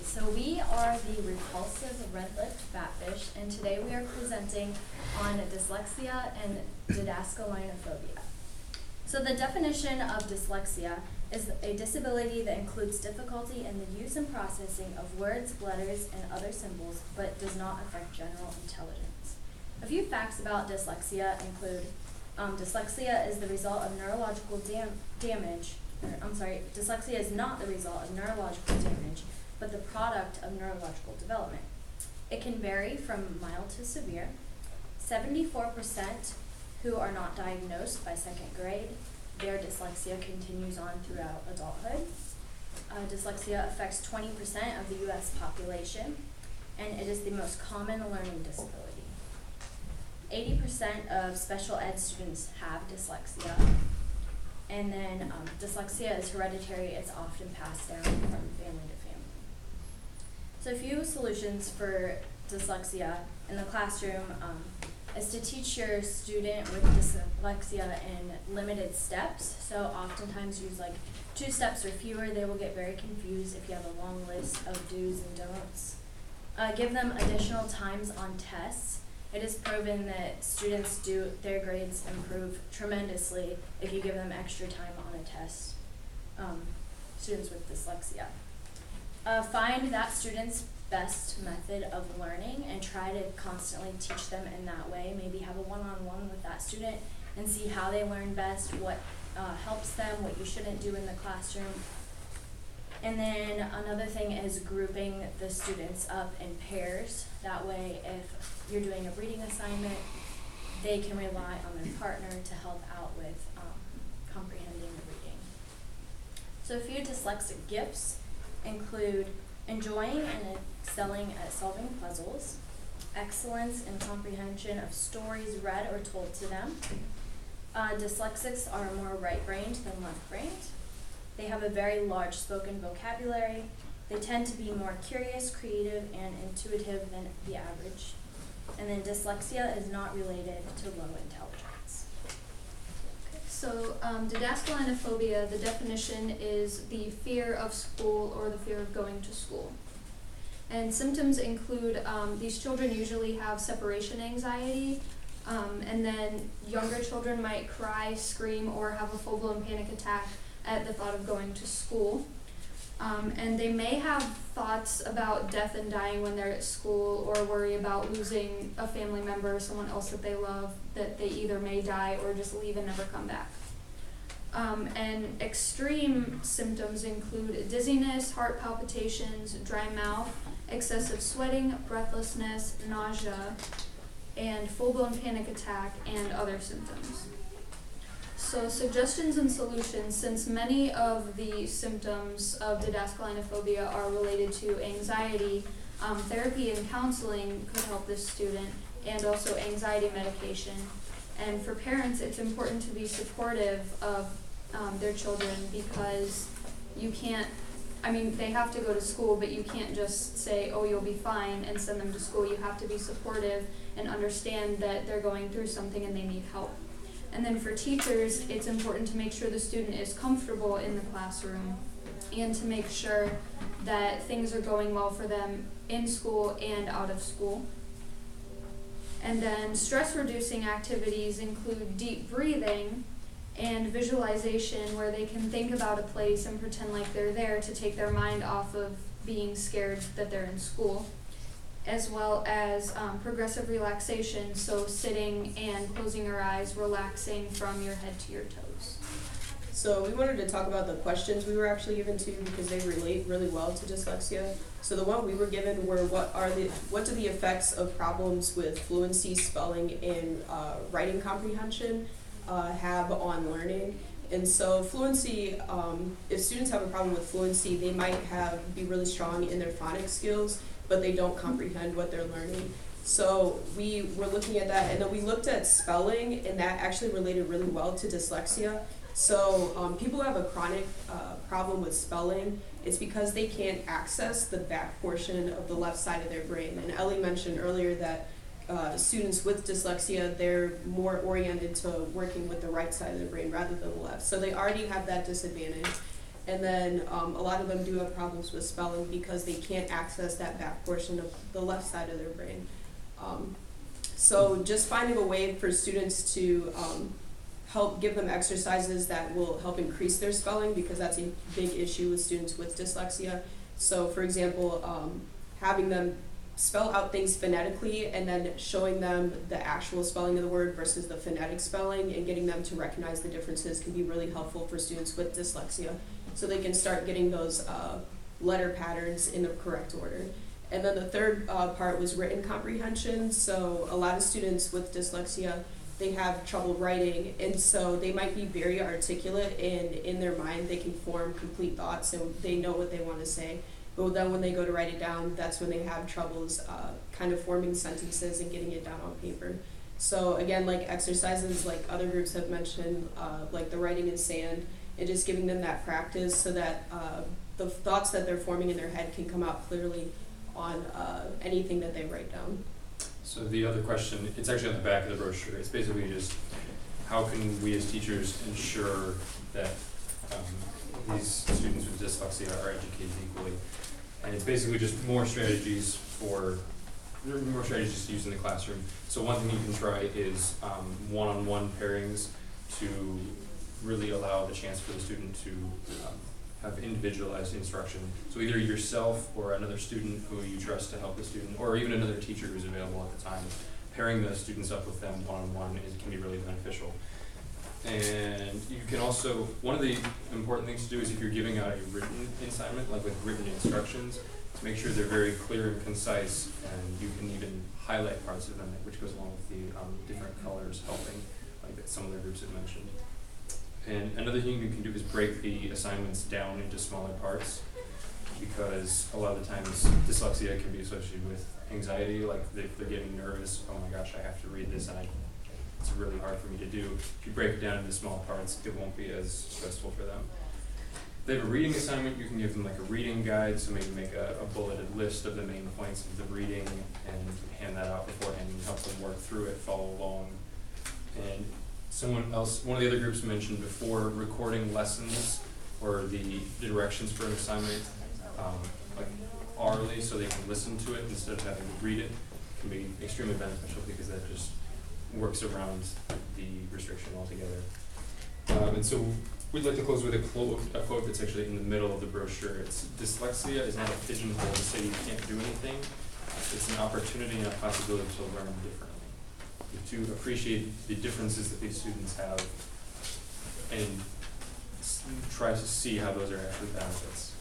So we are the repulsive red-lipped fatfish, and today we are presenting on dyslexia and didaskaleinophobia. So the definition of dyslexia is a disability that includes difficulty in the use and processing of words, letters, and other symbols, but does not affect general intelligence. A few facts about dyslexia include dyslexia is the result of neurological damage. Dyslexia is not the result of neurological damage, but the product of neurological development. It can vary from mild to severe. 74% who are not diagnosed by second grade, their dyslexia continues on throughout adulthood. Dyslexia affects 20% of the U.S. population, and it is the most common learning disability. 80% of special ed students have dyslexia, and then dyslexia is hereditary. It's often passed down from family to family. So a few solutions for dyslexia in the classroom is to teach your student with dyslexia in limited steps. So oftentimes use like 2 steps or fewer. They will get very confused if you have a long list of do's and don'ts. Give them additional times on tests. It is proven that students their grades improve tremendously if you give them extra time on a test, students with dyslexia. Find that student's best method of learning and try to constantly teach them in that way. Maybe have a one-on-one with that student and see how they learn best, what helps them, what you shouldn't do in the classroom. And then another thing is grouping the students up in pairs. That way, if you're doing a reading assignment, they can rely on their partner to help out with comprehending the reading. So a few dyslexic gifts include enjoying and excelling at solving puzzles, excellence in comprehension of stories read or told to them. Dyslexics are more right-brained than left-brained. They have a very large spoken vocabulary. They tend to be more curious, creative, and intuitive than the average. And then dyslexia is not related to low intelligence. So didaskaleinophobia, the definition is the fear of school or the fear of going to school. And symptoms include these children usually have separation anxiety, and then younger children might cry, scream, or have a full-blown panic attack at the thought of going to school. And they may have thoughts about death and dying when they're at school, or worry about losing a family member or someone else that they love, that they either may die or just leave and never come back. And extreme symptoms include dizziness, heart palpitations, dry mouth, excessive sweating, breathlessness, nausea, and full-blown panic attack, and other symptoms. So suggestions and solutions, since many of the symptoms of didaskaleinophobia are related to anxiety, therapy and counseling could help this student, and also anxiety medication. And for parents, it's important to be supportive of their children, because they have to go to school, but you can't just say, oh, you'll be fine, and send them to school. You have to be supportive and understand that they're going through something and they need help. And then for teachers, it's important to make sure the student is comfortable in the classroom and to make sure that things are going well for them in school and out of school. And then stress-reducing activities include deep breathing and visualization, where they can think about a place and pretend like they're there to take their mind off of being scared that they're in school, as well as progressive relaxation, so sitting and closing your eyes, relaxing from your head to your toes. So we wanted to talk about the questions we were actually given to, because they relate really well to dyslexia. So the one we were given were what do the effects of problems with fluency, spelling, and writing comprehension have on learning? And so fluency, if students have a problem with fluency, they might be really strong in their phonics skills, but they don't comprehend what they're learning. So we were looking at that, and then we looked at spelling, and that actually related really well to dyslexia. So people who have a chronic problem with spelling, it's because they can't access the back portion of the left side of their brain. And Ellie mentioned earlier that students with dyslexia, they're more oriented to working with the right side of the brain rather than the left. So they already have that disadvantage. And then a lot of them do have problems with spelling because they can't access that back portion of the left side of their brain. So just finding a way for students to help give them exercises that will help increase their spelling, because that's a big issue with students with dyslexia. So for example, having them spell out things phonetically and then showing them the actual spelling of the word versus the phonetic spelling, and getting them to recognize the differences can be really helpful for students with dyslexia, so they can start getting those letter patterns in the correct order. And then the third part was written comprehension. So a lot of students with dyslexia, they have trouble writing, and so they might be very articulate, and in their mind they can form complete thoughts and they know what they want to say. But then when they go to write it down, that's when they have troubles kind of forming sentences and getting it down on paper. So again, like exercises like other groups have mentioned, like the writing in sand, and just giving them that practice so that the thoughts that they're forming in their head can come out clearly on anything that they write down. So the other question, it's actually on the back of the brochure. It's basically just how can we as teachers ensure that these students with dyslexia are educated equally? And it's basically just more strategies to use in the classroom. So one thing you can try is one-on-one pairings to really allow the chance for the student to have individualized instruction. So either yourself or another student who you trust to help the student, or even another teacher who's available at the time, pairing the students up with them one-on-one can be really beneficial. And you can also, one of the important things to do is if you're giving out a written assignment, like with written instructions, to make sure they're very clear and concise, and you can even highlight parts of them, which goes along with the different colors helping, like that some other groups have mentioned. And another thing you can do is break the assignments down into smaller parts, because a lot of the times dyslexia can be associated with anxiety, like if they're getting nervous, oh my gosh, I have to read this and it's really hard for me to do. If you break it down into small parts, it won't be as stressful for them. If they have a reading assignment, you can give them like a reading guide, so maybe make a bulleted list of the main points of the reading and hand that out beforehand and help them work through it, follow along. And one of the other groups mentioned before, recording lessons or the directions for an assignment like orally, so they can listen to it instead of having to read it, can be extremely beneficial, because that just works around the restriction altogether. And so we'd like to close with a quote that's actually in the middle of the brochure. It's, "Dyslexia is not a pigeonhole to say you can't do anything. It's an opportunity and a possibility to learn differently." To appreciate the differences that these students have and try to see how those are actually benefits.